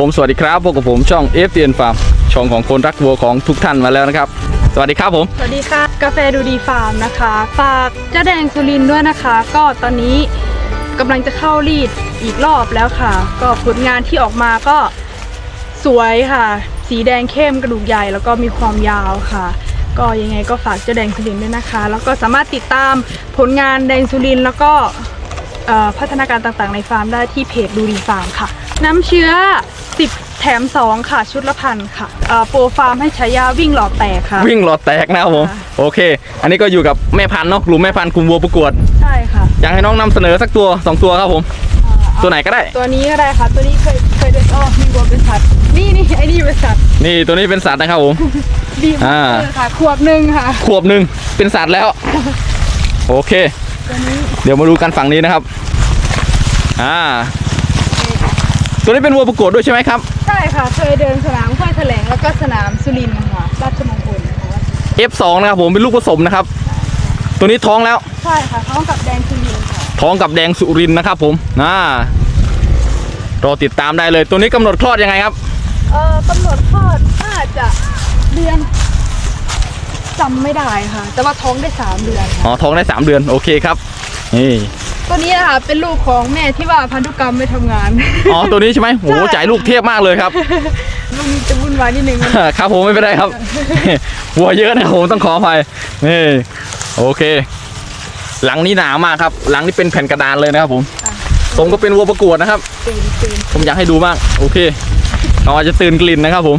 ผมสวัสดีครับพบกับผมช่อง FTN Farm ช่องของคนรักวัวของทุกท่านมาแล้วนะครับสวัสดีครับผมสวัสดีค่ะกาแฟดูดีฟาร์มนะคะฝากเจ้าแดงสุรินทร์ด้วยนะคะก็ตอนนี้กำลังจะเข้ารีดอีกรอบแล้วค่ะก็ผลงานที่ออกมาก็สวยค่ะสีแดงเข้มกระดูกใหญ่แล้วก็มีความยาวค่ะก็ยังไงก็ฝากเจ้าแดงสุรินทร์ด้วยนะคะแล้วก็สามารถติดตามผลงานแดงสุรินทร์แล้วก็พัฒนาการต่างๆในฟาร์มได้ที่เพจดูดีฟาร์มค่ะน้ำเชื้อ10แถม2ค่ะชุดละ1,000ค่ะโปรฟาร์มให้ฉายาวิ่งหลอดแตกค่ะวิ่งหลอดแตกนะครับผมโอเคอันนี้ก็อยู่กับแม่พันธุ์เนาะกลุ่มแม่พันธุ์กลุ่มวัวประกวดใช่ค่ะอยากให้น้องนำเสนอสักตัว2ตัวครับผมตัวไหนก็ได้ตัวนี้ก็ได้ค่ะตัวนี้เคยเดินมีวัวเป็นสัตว์นี่ไอ้นี่เป็นสัตว์นี่ตัวนี้เป็นสัตว์นะครับผมดีมากเลยค่ะขวบหนึ่งค่ะขวบหนึ่งเป็นสัตว์แล้วโอเคเดี๋ยวมาดูกันฝั่งนี้นะครับตัวนี้เป็นวัวประกวดด้วยใช่ไหมครับใช่ค่ะเคยเดินสนามค่ายแถลงแล้วก็สนามสุรินทร์ค่ะราชมงคลF2 นะครับผมเป็นลูกผสมนะครับตัวนี้ท้องแล้วใช่ค่ะท้องกับแดงสุรินทร์ค่ะท้องกับแดงสุรินทร์นะครับผมรอติดตามได้เลยตัวนี้กำหนดคลอดยังไงครับกำหนดคลอดน่าจะเดือนจำไม่ได้ค่ะแต่ว่าท้องได้3 เดือนอ๋อท้องได้3 เดือนโอเคครับนี่ตัวนี้นะคะเป็นลูกของแม่ที่ว่าพันธุกรรมไม่ทำงานอ๋อตัวนี้ใช่ไหมโหจ่ายลูกเทียบมากเลยครับลูกนี้จะวุ่นวายนิดนึงครับผมไม่เป็นไรครับวัวเยอะนะผมต้องขออภัยนี่โอเคหลังนี้หนามากครับหลังนี้เป็นแผ่นกระดานเลยนะครับผมตรงก็เป็นวัวประกวดนะครับผมอยากให้ดูมากโอเคเราอาจจะตื่นกลิ่นนะครับผม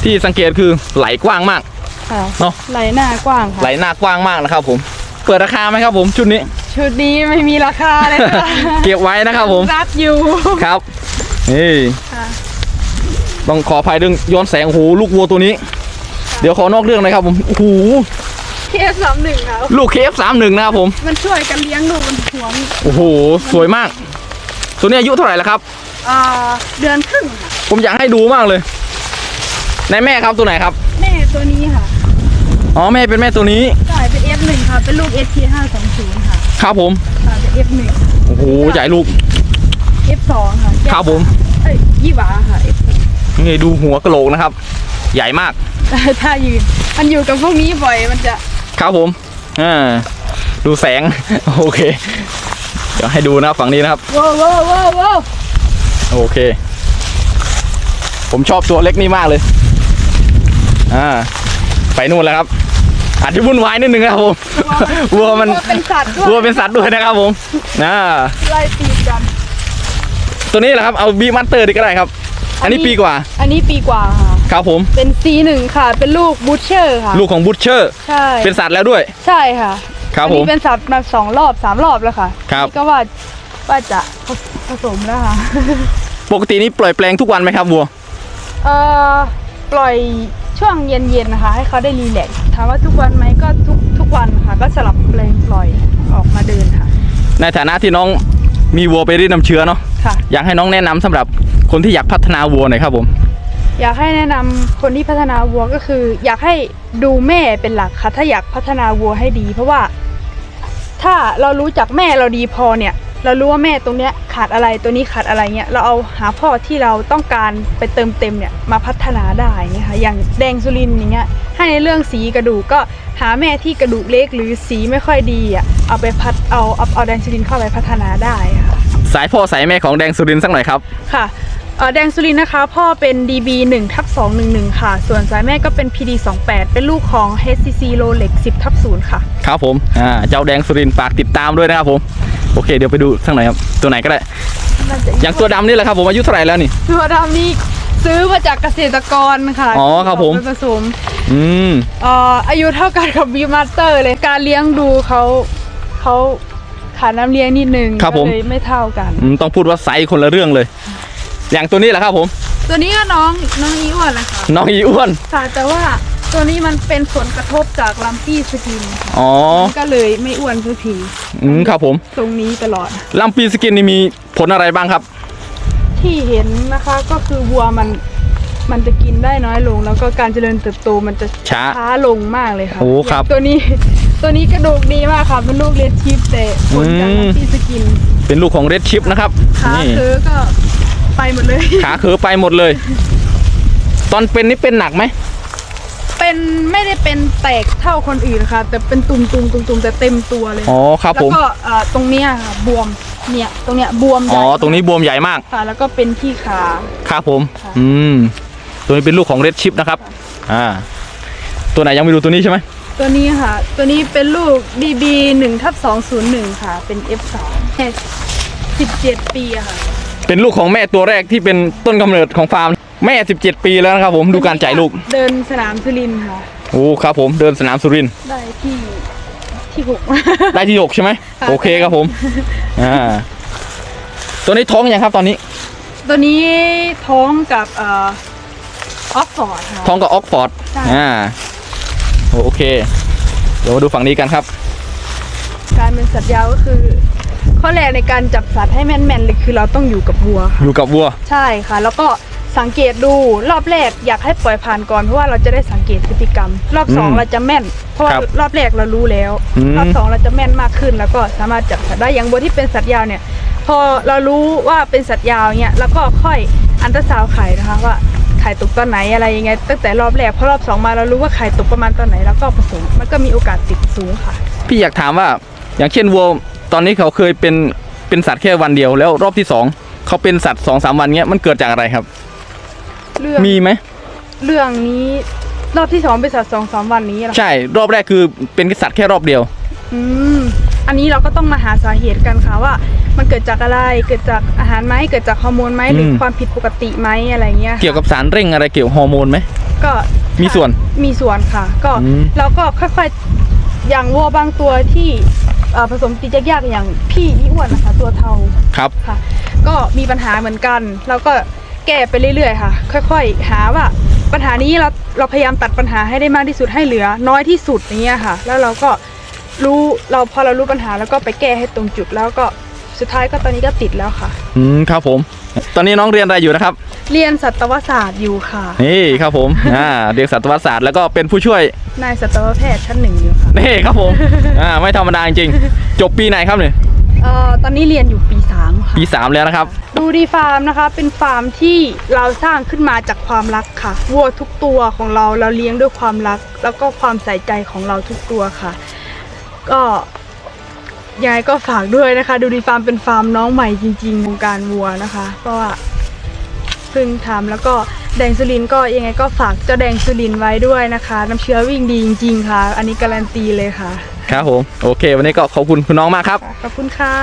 ที่สังเกตคือไหลกว้างมากเนาะไหลหน้ากว้างค่ะไหลหน้ากว้างมากนะครับผมเปิดราคาไหมครับผมชุดนี้ไม่มีราคาเลยค่ะเก็บไว้นะครับผมรัดอยู่ครับนี่ต้องขออภัยเรื่องย้อนแสงโอ้โหลูกวัวตัวนี้เดี๋ยวขอนอกเรื่องนะครับผมโอ้โหKF31ครับลูก KF31นะครับผมมันช่วยกันเลี้ยงลูกมันหวงโอ้โหสวยมากตัวนี้อายุเท่าไหร่แล้วครับเดือนครึ่งผมอยากให้ดูมากเลยในแม่ครับตัวไหนครับแม่ตัวนี้ค่ะอ๋อแม่เป็นแม่ตัวนี้ใช่เป็น F1 ค่ะเป็นลูก ST520ค่ะครับผมเป็น F1โอ้โหใหญ่ลูก F2 ค่ะครับผมยี่หวาค่ะ F2 นี่ดูหัวกะโหลกนะครับใหญ่มากถ้ายืนมันอยู่กับพวกนี้บ่อยมันจะครับผมดูแสงโอเคเดี๋ยวให้ดูนะฝั่งนี้นะครับว้าวโอเคผมชอบตัวเล็กนี่มากเลยไปนู่นแล้วครับอาจจะวุ่นวายนิดนึงนะครับผมวัวมันเป็นสัตว์ด้วยนะครับผมไล่ตีกันตัวนี้แหละครับเอาบีมัตเตอร์ดีก็ได้ครับอันนี้ปีกว่าค่ะครับผมเป็น C1 ค่ะเป็นลูกบูชเชอร์ค่ะลูกของบูชเชอร์ใช่เป็นสัตว์แล้วด้วยใช่ค่ะครับผมเป็นสัตว์มา2 รอบ 3 รอบแล้วค่ะครับก็ว่าจะผสมแล้วค่ะปกตินี้ปล่อยแปลงทุกวันไหมครับวัวปล่อยช่วงเย็นๆนะคะให้เขาได้รีแลกซ์ถามว่าทุกวันไหมก็ทุกวันค่ะก็สลับแปลงปล่อยออกมาเดินค่ะในฐานะที่น้องมีวัวไปรีดน้ำเชื้อเนาะอยากให้น้องแนะนำสำหรับคนที่อยากพัฒนาวัวหน่อยครับผมอยากให้แนะนำคนที่พัฒนาวัวก็คืออยากให้ดูแม่เป็นหลักค่ะถ้าอยากพัฒนาวัวให้ดีเพราะว่าถ้าเรารู้จักแม่เราดีพอเนี่ยเรารู้ว่าแม่ตรงเนี้ยขาดอะไรตัวนี้ขาดอะไรเงี้ยเราเอาหาพ่อที่เราต้องการไปเติมเต็มเนี่ยมาพัฒนาได้เนี่ยค่ะอย่างแดงสุรินทร์อย่างเงี้ยให้ในเรื่องสีกระดูกก็หาแม่ที่กระดูกเล็กหรือสีไม่ค่อยดีเอาไปเอาแดงสุรินทร์เข้าไปพัฒนาได้ค่ะสายพ่อสายแม่ของแดงสุรินทร์สักหน่อยครับค่ะแดงสุรินทร์นะคะพ่อเป็น DB1/211 ค่ะส่วนสายแม่ก็เป็น PD28เป็นลูกของ HCC Rolex 10/0ค่ะครับผมเจ้าแดงสุรินทร์ฝากติดตามด้วยนะครับผมโอเคเดี๋ยวไปดูสักหน่อยครับตัวไหนก็ได้อย่างตัวดำนี่แหละครับผมอายุเท่าไหร่แล้วนี่ตัวดำนี่ซื้อมาจากเกษตรกรค่ะอ๋อครับผมผสมอายุเท่ากันกับบีมาสเตอร์เลยการเลี้ยงดูเขาขาดน้ำเลี้ยงนิดนึงเลยไม่เท่ากันต้องพูดว่าไซส์คนละเรื่องเลยอย่างตัวนี้แหละครับผมตัวนี้ก็น้องอีอ้วนนะคะน้องอีอ้วนค่ะแต่ว่าตัวนี้มันเป็นผลกระทบจากลัมปี้สกินก็เลยไม่อ้วนสักทีครับผมตรงนี้ตลอดลัมปี้สกินนี่มีผลอะไรบ้างครับที่เห็นนะคะก็คือวัวมันจะกินได้น้อยลงแล้วก็การเจริญเติบโตมันจะช้าลงมากเลยค่ะโอ้ครับตัวนี้ ตัวนี้กระดูกดีมากค่ะเป็นลูกเรดชิปแต่ผลจากที่สกิน เป็นลูกของเรดชิปนะครับ ขา นี่ คือก็ไปหมดเลย ขาเขอไปหมดเลย ตอนเป็นนี่เป็นหนักไหม เป็นไม่ได้เป็นแตกเท่าคนอื่นค่ะ แต่เป็นตุ่มๆแต่เต็มตัวเลย อ๋อครับ แล้ว ผม ก็ตรงเนี้ยค่ะบวมเนี่ยตรงเนี้ยบวมให อ๋ ญ่ อตรงนี้บวมใหญ่มาก ค่ะ แล้วก็เป็นที่ขา ครับผม ค่ะ ตัวนี้เป็นลูกของเรดชิปนะครับตัวไหนยังไม่รู้ตัวนี้ใช่ไหม ตัวนี้ค่ะ ตัวนี้เป็นลูก DB 1/201ค่ะเป็น F2 17 ปีอะค่ะ เป็นลูกของแม่ตัวแรกที่เป็นต้นกำเนิดของฟาร์มแม่17 ปีแล้วนะครับผมดูการจ่ายลูก เดินสนามสุรินทร์ค่ะ โอ้ครับผมเดินสนามสุรินทร์ ได้ที่หก ได้ที่6ใช่ไหม ค่ะ โอเคครับผมตัวนี้ท้องยังครับตอนนี้ ตัวนี้ท้องกับออกฟอร์ดค่ะ ท้องกับออกฟอร์ด ใช่ โอเคเดี๋ยวมาดูฝั่งนี้กันครับ การเป็นสัตว์ยาวก็คือ ข้อแรกในการจับสัตว์ให้แม่นๆเลยคือเราต้องอยู่กับวัวค่ะ อยู่กับวัว ใช่ค่ะ แล้วก็สังเกตดูรอบแรกอยากให้ปล่อยผ่านก่อนเพราะว่าเราจะได้สังเกตพฤติกรรม รอบสอง อืม เราจะแม่น เพราะว่า ครับ รอบแรกเรารู้แล้ว อืม รอบสองเราจะแม่นมากขึ้น แล้วก็สามารถจับสัตว์ได้อย่างวัวที่เป็นสัตว์ยาวเนี่ย พอเรารู้ว่าเป็นสัตว์ยาวเนี่ยแล้วก็ค่อยอันตราซาวด์ไข่นะคะว่าไข่ตกตอนไหนอะไรยังไงตั้งแต่รอบแรกพอรอบสองมาเรารู้ว่าไข่ตกประมาณตอนไหนแล้วก็ผสมมันก็มีโอกาสติดสูงค่ะ พี่อยากถามว่าอย่างเช่นวัวตอนนี้เขาเคยเป็นสัตว์แค่วันเดียวแล้วรอบที่2เขาเป็นสัตว์2-3 วันเงี้ยมันเกิดจากอะไรครับ เรื่อง มีไหม เรื่องนี้รอบที่สองเป็นสัตว์2-3 วันนี้เหรอ ใช่รอบแรกคือเป็นสัตว์แค่รอบเดียว อืมอันนี้เราก็ต้องมาหาสาเหตุกันค่ะว่า มันเกิดจากอะไรเกิดจากอาหารไหมเกิดจากฮอร์โมนไหมหรืออ ม ความผิดปกติไหมอะไรเงี้ยค่ะ เกี่ยวกับสารเร่งอะไรเกี่ยวกับฮอร์โมนไหม ก็ มีส่วน มีส่วนค่ะ ก็ อืม เราก็ค่อยๆอย่างวัวบางตัวที่ผสมติดยากๆอย่างพี่อีอ้วนนะคะตัวเทา ครับ ค่ะ ก็มีปัญหาเหมือนกันเราก็แก้ไปเรื่อยๆค่ะ ค่อยๆหาว่าปัญหานี้เราพยายามตัดปัญหาให้ได้มากที่สุดให้เหลือ น้อยที่สุดอย่างเงี้ยค่ะ แล้วเราก็พอเรารู้ปัญหาแล้วก็ไปแก้ให้ตรงจุดแล้วก็สุดท้ายก็ตอนนี้ก็ติดแล้วค่ะ ครับผม ตอนนี้น้องเรียนอะไรอยู่นะครับ เรียนสัตวศาสตร์อยู่ค่ะ นี่ครับผมเรียนสัตวศาสตร์แล้วก็เป็นผู้ช่วย นายสัตวแพทย์ชั้น 1อยู่ค่ะ นี่ครับผมไม่ธรรมดาจริงๆจบปีไหนครับเนี่ย ตอนนี้เรียนอยู่ปี 3ค่ะ ปี 3 แล้วนะครับ ดูดีฟาร์มนะคะเป็นฟาร์มที่เราสร้างขึ้นมาจากความรักค่ะวัวทุกตัวของเราเลี้ยงด้วยความรัก แล้วก็ความใส่ใจของเราทุกตัวค่ะ ก็ยังไงก็ฝากด้วยนะคะดูดีฟาร์มเป็นฟาร์มน้องใหม่จริงๆวงการวัวนะคะเพราะว่าเพิ่งทำแล้วก็แดงสุรินทร์ก็ยังไงก็ฝากเจ้าแดงสุรินทร์ไว้ด้วยนะคะน้ำเชื้อวิ่งดีจริงๆค่ะ อันนี้การันตีเลยค่ะ ครับผมโอเค วันนี้ก็ขอบคุณคุณน้องมากครับ ขอบคุณค่ะ